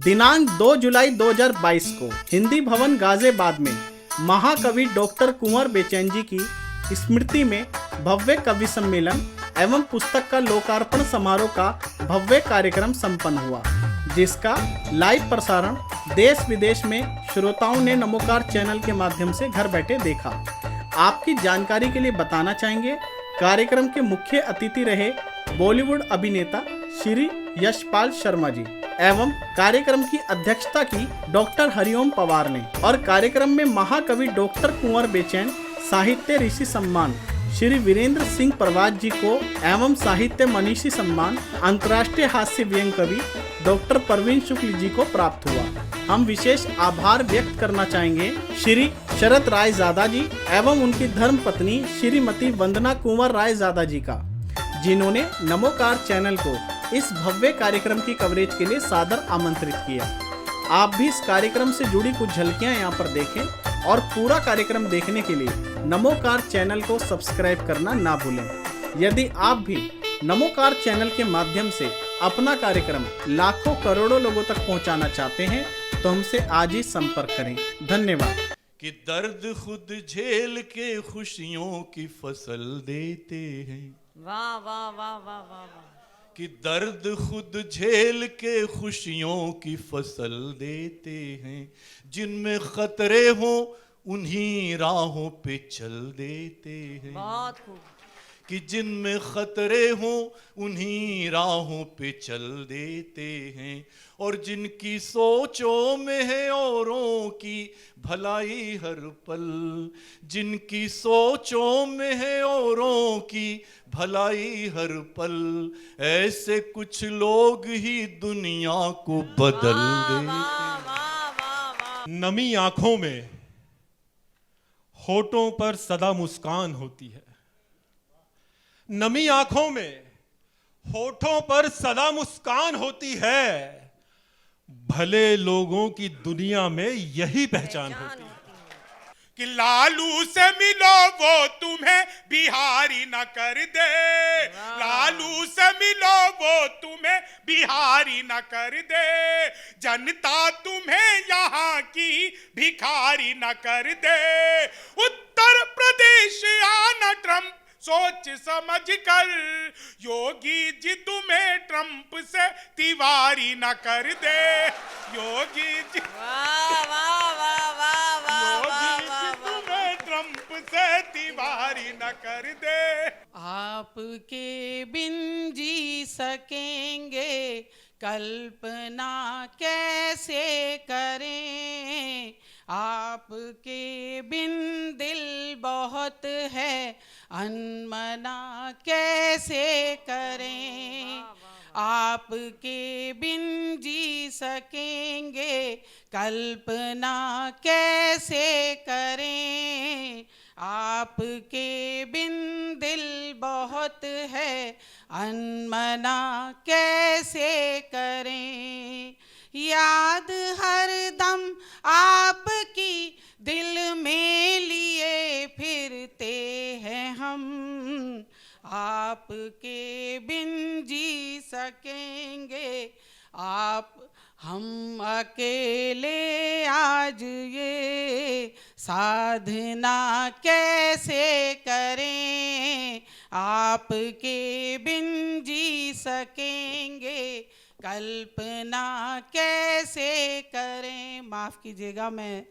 दिनांक 2 जुलाई 2022 को हिंदी भवन गाजियाबाद में महाकवि डॉक्टर कुंवर बेचैन जी की स्मृति में भव्य कवि सम्मेलन एवं पुस्तक का लोकार्पण समारोह का भव्य कार्यक्रम संपन्न हुआ, जिसका लाइव प्रसारण देश विदेश में श्रोताओं ने नमोकार चैनल के माध्यम से घर बैठे देखा। आपकी जानकारी के लिए बताना चाहेंगे, कार्यक्रम के मुख्य अतिथि रहे बॉलीवुड अभिनेता श्री यशपाल शर्मा जी एवं कार्यक्रम की अध्यक्षता की डॉक्टर हरिओम पवार ने, और कार्यक्रम में महाकवि डॉक्टर कुंवर बेचैन साहित्य ऋषि सम्मान श्री वीरेंद्र सिंह प्रवास जी को एवं साहित्य मनीषी सम्मान अंतर्राष्ट्रीय हास्य व्यंग्य कवि डॉक्टर परवीन शुक्ल जी को प्राप्त हुआ। हम विशेष आभार व्यक्त करना चाहेंगे श्री शरद रायजादा जी एवं उनकी धर्म पत्नी श्रीमती वंदना कुंवर रायजादा जी का, जिन्होंने नमोकार चैनल को इस भव्य कार्यक्रम की कवरेज के लिए सादर आमंत्रित किया। आप भी इस कार्यक्रम से जुड़ी कुछ झलकियां यहां पर देखें और पूरा कार्यक्रम देखने के लिए नमोकार चैनल को सब्सक्राइब करना ना भूलें। यदि आप भी नमोकार चैनल के माध्यम से अपना कार्यक्रम लाखों करोड़ों लोगों तक पहुंचाना चाहते हैं तो हमसे आज ही संपर्क करें। धन्यवाद। कि दर्द खुद झेल के खुशियों की फसल देते हैं। वाह वाह वाह वाह वाह वाह। कि दर्द खुद झेल के खुशियों की फसल देते हैं, जिनमें खतरे हों उन्हीं राहों पे चल देते हैं। बहुत खूब। कि जिनमें खतरे हों उन्हीं राहों पे चल देते हैं, और जिनकी सोचों में है औरों की भलाई हर पल, जिनकी सोचों में है औरों की भलाई हर पल, ऐसे कुछ लोग ही दुनिया को बदल देते। नमी आंखों में, होठों पर सदा मुस्कान होती है। नमी आंखों में, होठों पर सदा मुस्कान होती है। भले लोगों की दुनिया में यही पहचान होती है। कि लालू से मिलो वो तुम्हें बिहारी न कर दे, लालू से मिलो वो तुम्हें बिहारी न कर दे, जनता तुम्हें यहाँ की भिखारी न कर दे। उत्तर प्रदेश आना ट्रंप सोच समझ कर, योगी जी तुम्हें ट्रंप से तिवारी न कर दे, योगी जी वाह वाह वाह वाह वाह योगी जी तुम्हें ट्रंप से तिवारी न कर दे। आपके बिन जी सकेंगे कल्पना कैसे करें, आपके बिन दिल बहुत है अनमना कैसे करें, आपके बिन जी सकेंगे कल्पना कैसे करें, आपके बिन दिल बहुत है अनमना कैसे करें। याद हर दम आपकी दिल में लिए फिरते हैं हम, आपके बिन जी सकेंगे आप हम अकेले आज ये साधना कैसे करें, आपके बिन जी सकेंगे कल्पना कैसे करें। माफ कीजिएगा, मैं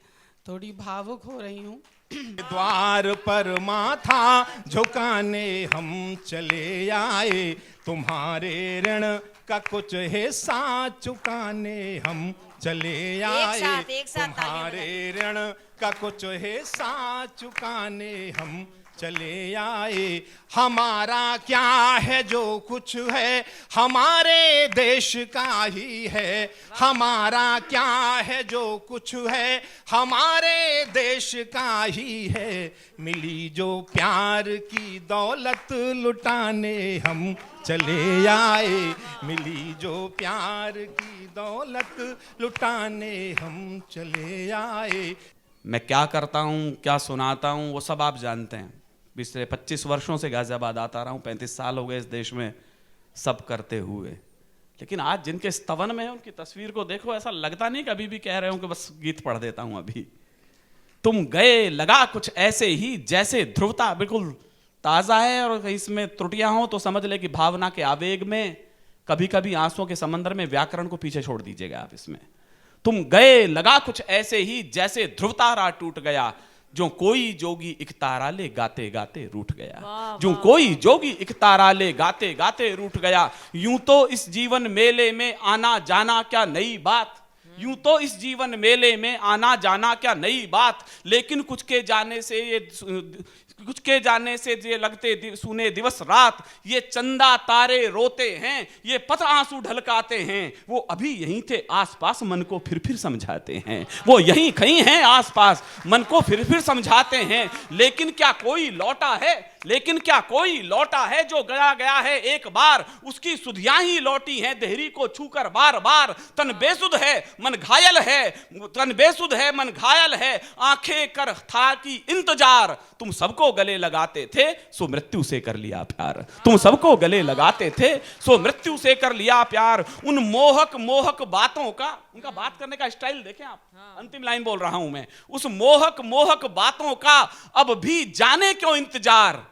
थोड़ी भावुक हो रही हूँ। द्वार पर माथा झुकाने हम चले आए, तुम्हारे ऋण का कुछ हिस्सा चुकाने हम चले आए, एक साथ तुम्हारे ऋण का कुछ हिस्सा चुकाने हम चले आए। हमारा क्या है जो कुछ है हमारे देश का ही है, हमारा क्या है जो कुछ है हमारे देश का ही है। मिली जो प्यार की दौलत लुटाने हम चले आए, मिली जो प्यार की दौलत लुटाने हम चले आए। मैं क्या करता हूँ, क्या सुनाता हूँ, वो सब आप जानते हैं। पिछले 25 वर्षों से गाजियाबाद आता रहा हूँ, 35 साल हो गए इस देश में सब करते हुए। लेकिन आज जिनके स्तवन में है उनकी तस्वीर को देखो, ऐसा लगता नहीं कभी भी कह रहे हो कि बस गीत पढ़ देता हूं अभी। तुम गए लगा कुछ ऐसे ही जैसे ध्रुवता, बिल्कुल ताजा है, और इसमें त्रुटियां हो तो समझ ले कि भावना के आवेग में, कभी कभी आंसुओं के समंदर में व्याकरण को पीछे छोड़ दीजिएगा आप इसमें। तुम गए लगा कुछ ऐसे ही जैसे ध्रुव तारा टूट गया, जो कोई जोगी एक तारा ले गाते गाते रूठ गया, जो कोई जोगी एक तारा ले गाते गाते रूठ गया। यूं तो इस जीवन मेले में आना जाना क्या नई बात, यूं तो इस जीवन मेले में आना जाना क्या नई बात, लेकिन कुछ के जाने से ये लगते सुने दिवस रात, ये चंदा तारे रोते हैं, ये पथ आंसू ढलकाते हैं, वो अभी यहीं थे आसपास मन को फिर फिर समझाते हैं, वो यहीं कहीं हैं आसपास मन को फिर फिर समझाते हैं। लेकिन क्या कोई लौटा है, लेकिन क्या कोई लौटा है जो गया गया है एक बार, उसकी सुधियां ही लौटी हैं देहरी को छूकर बार बार। तन बेसुध है मन घायल है, तन बेसुध है मन घायल है, आंखें कर था कि इंतजार। तुम सबको गले लगाते थे सो मृत्यु से कर लिया प्यार, तुम सबको गले लगाते थे सो मृत्यु से कर लिया प्यार। उन मोहक मोहक बातों का, उनका बात करने का स्टाइल देखें आप, अंतिम लाइन बोल रहा हूं मैं, उस मोहक मोहक बातों का अब भी जाने क्यों इंतजार,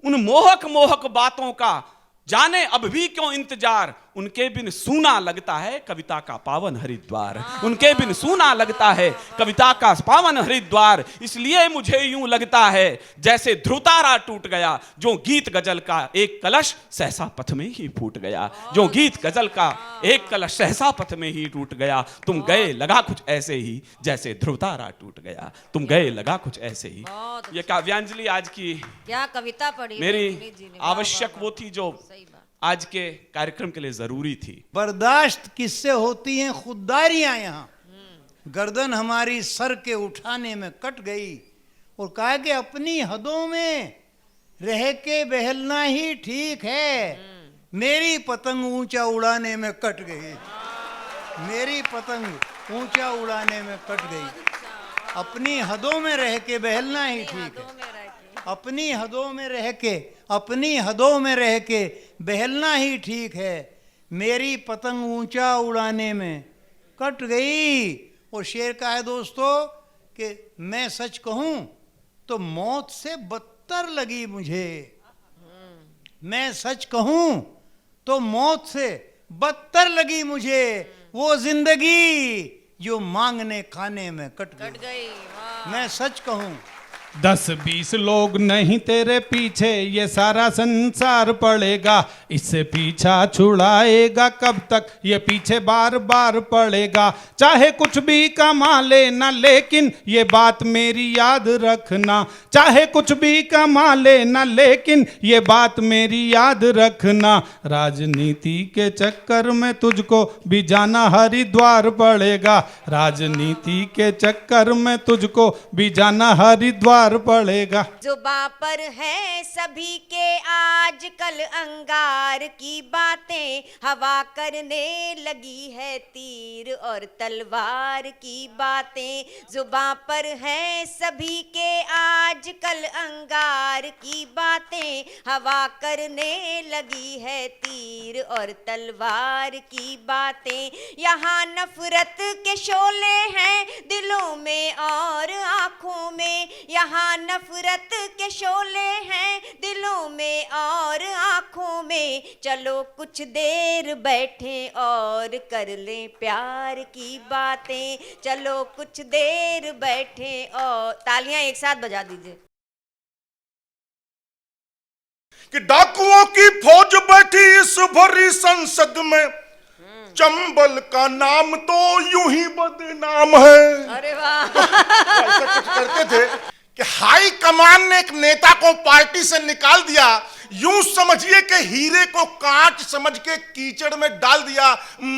उन मोहक मोहक बातों का जाने अब भी क्यों इंतजार। उनके बिन सूना लगता है कविता का पावन हरिद्वार, उनके बिन सूना लगता है कविता का पावन हरिद्वार। इसलिए मुझे यूं लगता है जैसे ध्रुव तारा टूट गया, जो गीत गजल का एक कलश सहसा पथ में ही फूट गया, जो गीत गजल का एक कलश सहसा पथ में ही टूट गया। तुम गए लगा कुछ ऐसे ही जैसे ध्रुव तारा टूट गया, तुम गए लगा कुछ ऐसे ही। ये काव्यांजलि आज की क्या कविता पढ़ी मेरी विनीत जी ने। आवश्यक वो थी जो सही बात। आज के कार्यक्रम के लिए जरूरी थी। बर्दाश्त किससे होती हैं खुददारियां, यहाँ गर्दन हमारी सर के उठाने में कट गई, और कहा कि अपनी हदों में रह के बहलना ही ठीक है। मेरी पतंग ऊंचा उड़ाने में कट गई, मेरी पतंग ऊंचा उड़ाने में कट गई। अपनी हदों में रह के बहलना ही ठीक है, अपनी हदों में रह के, अपनी हदों में रह के बहलना ही ठीक है। मेरी पतंग ऊंचा उड़ाने में कट गई। और शेर का है दोस्तों कि मैं सच कहूं तो मौत से बदतर लगी मुझे, मैं सच कहूं तो मौत से बदतर लगी मुझे, वो जिंदगी जो मांगने खाने में कट गई। मैं सच कहूं 10-20 लोग नहीं तेरे पीछे, ये सारा संसार पड़ेगा। इससे पीछा छुड़ाएगा कब तक, ये पीछे बार बार पड़ेगा। चाहे कुछ भी कमा लेना लेकिन ये बात मेरी याद रखना, चाहे कुछ भी कमा लेना लेकिन ये बात मेरी याद रखना। राजनीति के चक्कर में तुझको भी जाना हरिद्वार पड़ेगा, राजनीति के चक्कर में तुझको भी जाना हरिद्वार पड़ेगा। जुबां पर है सभी के आजकल अंगार की बातें, हवा करने लगी है तीर और तलवार की बातें। जुबां पर है सभी के आजकल अंगार की बातें, हवा करने लगी है तीर और तलवार की बातें। यहाँ नफरत के शोले हैं दिलों में और आँखों में, यहाँ नफरत के शोले हैं दिलों में और आँखों में। चलो कुछ देर बैठे और कर लें प्यार की बातें, चलो कुछ देर बैठे और तालियां एक साथ बजा दीजिए। कि डाकुओं की फौज बैठी इस भरी संसद में, चंबल का नाम तो यूं ही बदनाम है। अरे वाह। ऐसा कुछ करते थे कि हाई कमान ने एक नेता को पार्टी से निकाल दिया, यूं समझिए कि हीरे को कांच समझ के कीचड़ में डाल दिया।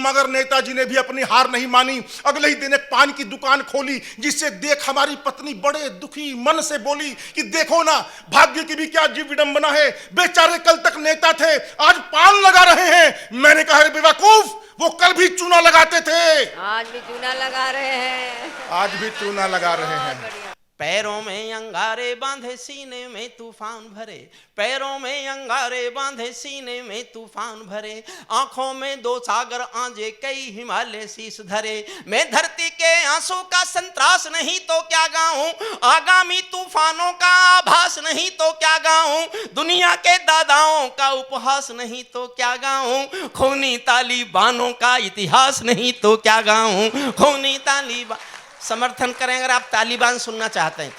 मगर नेताजी ने भी अपनी हार नहीं मानी। अगले ही दिन एक पान की दुकान खोली, जिससे देख हमारी पत्नी बड़े दुखी मन से बोली कि देखो ना, भाग्य की भी क्या जीव विडंबना है, बेचारे कल तक नेता थे आज पान लगा रहे हैं। मैंने कहा बेवकूफ, वो कल भी चूना लगाते थे, आज भी चूना लगा रहे हैं, आज भी चूना लगा रहे हैं। पैरों में अंगारे बांधे सीने में तूफान भरे, पैरों में अंगारे बांधे सीने में तूफान भरे, आंखों में दो सागर आंजे कई हिमालय शीश धरे। मैं धरती के आंसू का संतरास नहीं तो क्या गाऊं, आगामी तूफानों का आभास नहीं तो क्या गाऊं, दुनिया के दादाओं का उपहास नहीं तो क्या गाऊं, खूनी तालिबानों का इतिहास नहीं तो क्या गाऊं, खूनी तालिबान। समर्थन करें अगर आप तालिबान सुनना चाहते हैं।